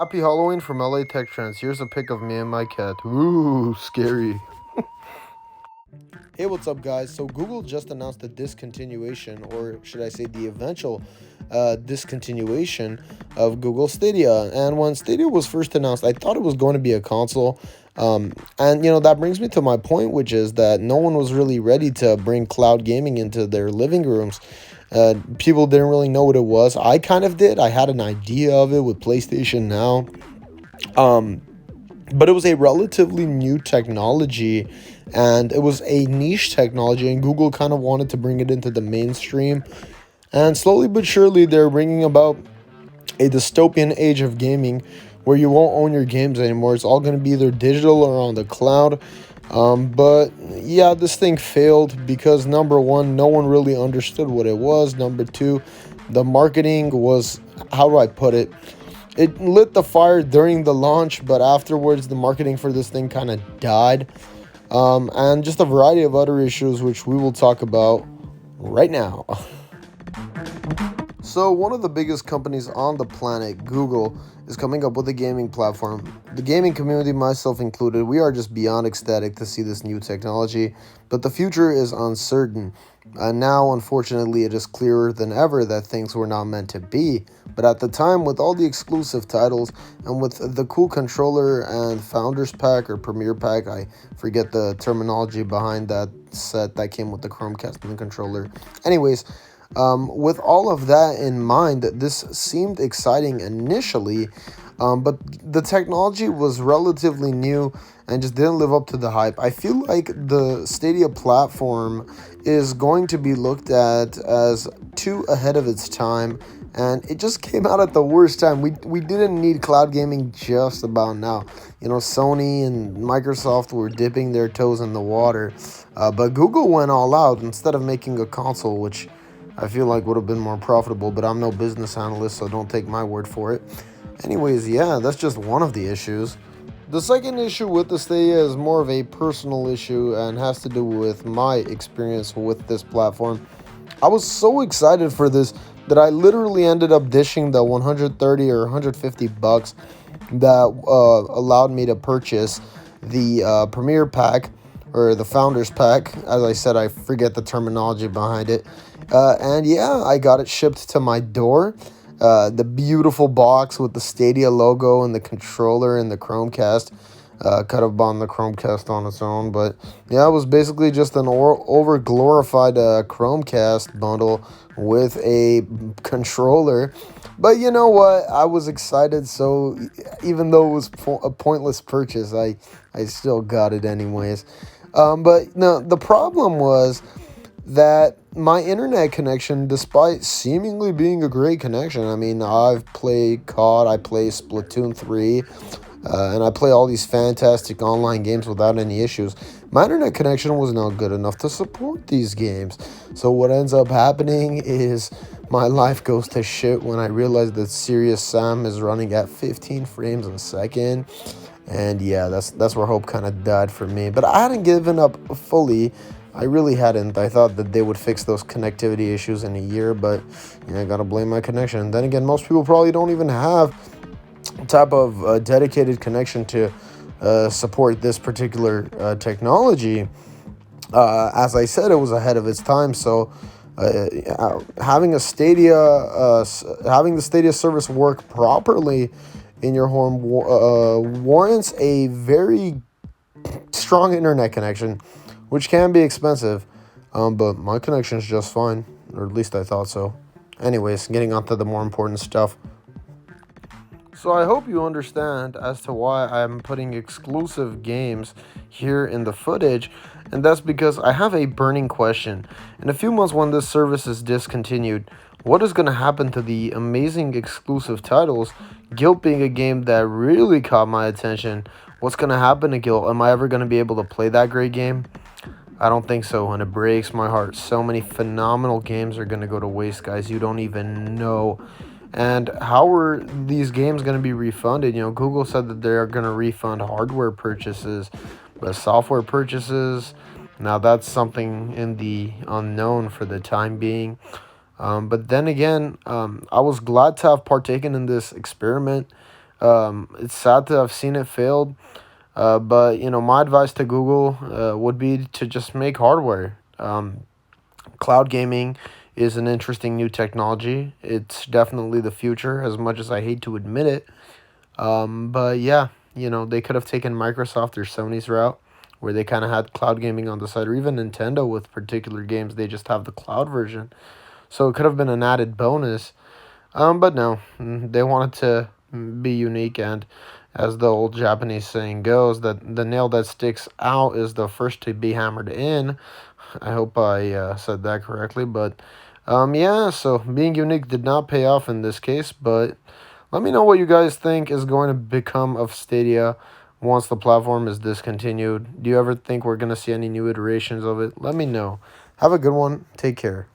Happy Halloween from LA Tech Trends. Here's a pic of me and my cat. Ooh, scary. Hey, what's up, guys? So, Google just announced the discontinuation, or should I say the eventual discontinuation of Google Stadia. And when Stadia was first announced, I thought it was going to be a console. That brings me to my point, which is that no one was really ready to bring cloud gaming into their living rooms. People didn't really know what it was. I kind of did. I had an idea of it with PlayStation Now. Um, but it was a relatively new technology, and it was a niche technology, and Google kind of wanted to bring it into the mainstream. And slowly but surely, they're bringing about a dystopian age of gaming where you won't own your games anymore. It's all going to be either digital or on the cloud. But yeah, this thing failed because number one, no one really understood what it was. Number two, the marketing was, how do I put it? It lit the fire during the launch, but afterwards, the marketing for this thing kind of died. And just a variety of other issues, which we will talk about right now. So, one of the biggest companies on the planet, Google, is coming up with a gaming platform. The gaming community, myself included, we are just beyond ecstatic to see this new technology, but the future is uncertain. And now, unfortunately, it is clearer than ever that things were not meant to be. But at the time, with all the exclusive titles and with the cool controller and Founders Pack or Premier Pack, I forget the terminology behind that set that came with the Chromecast and the controller. Anyways, with all of that in mind, this seemed exciting initially, but the technology was relatively new and just didn't live up to the hype. I feel like the Stadia platform is going to be looked at as too ahead of its time, and it just came out at the worst time. We didn't need cloud gaming just about now. Sony and Microsoft were dipping their toes in the water, but Google went all out instead of making a console, which I feel like would have been more profitable, but I'm no business analyst, so don't take my word for it. Anyways, yeah, that's just one of the issues. The second issue with the Stadia is more of a personal issue and has to do with my experience with this platform. I was so excited for this that I literally ended up dishing the 130 or 150 bucks that allowed me to purchase the Premier Pack or the Founders Pack. As I said, I forget the terminology behind it. And yeah, I got it shipped to my door. The beautiful box with the Stadia logo and the controller and the Chromecast. Could have bought the Chromecast on its own, but yeah, it was basically just an over glorified Chromecast bundle with a controller. But you know what? I was excited, so even though it was a pointless purchase, I still got it anyways. But no, the problem was that my internet connection, despite seemingly being a great connection, I mean, I've played COD, I play Splatoon 3, and I play all these fantastic online games without any issues. My internet connection was not good enough to support these games. So what ends up happening is my life goes to shit when I realize that Serious Sam is running at 15 frames a second. And yeah, that's where hope kind of died for me. But I hadn't given up fully. I really hadn't. I thought that they would fix those connectivity issues in a year, but I gotta blame my connection. Then again, most people probably don't even have type of dedicated connection to support this particular technology. As I said, it was ahead of its time. So having having the Stadia service work properly in your home warrants a very strong internet connection, which can be expensive. But my connection is just fine, or at least I thought so. Anyways, getting on to the more important stuff. So I hope you understand as to why I'm putting exclusive games here in the footage, and that's because I have a burning question. In a few months when this service is discontinued, what is going to happen to the amazing exclusive titles? Guilt being a game that really caught my attention. What's going to happen to Guilt? Am I ever going to be able to play that great game? I don't think so, and it breaks my heart. So many phenomenal games are going to go to waste, guys. You don't even know. And how are these games going to be refunded? Google said that they are going to refund hardware purchases, but software purchases, now that's something in the unknown for the time being. But then again, I was glad to have partaken in this experiment. It's sad to have seen it failed, but my advice to Google would be to just make hardware. Cloud gaming is an interesting new technology. It's definitely the future, as much as I hate to admit it. But yeah, they could have taken Microsoft or Sony's route, where they kind of had cloud gaming on the side, or even Nintendo with particular games, they just have the cloud version. So it could have been an added bonus. But no, they wanted to be unique, and as the old Japanese saying goes, that the nail that sticks out is the first to be hammered in. I hope I said that correctly, but yeah, so being unique did not pay off in this case, but let me know what you guys think is going to become of Stadia once the platform is discontinued. Do you ever think we're going to see any new iterations of it? Let me know. Have a good one. Take care.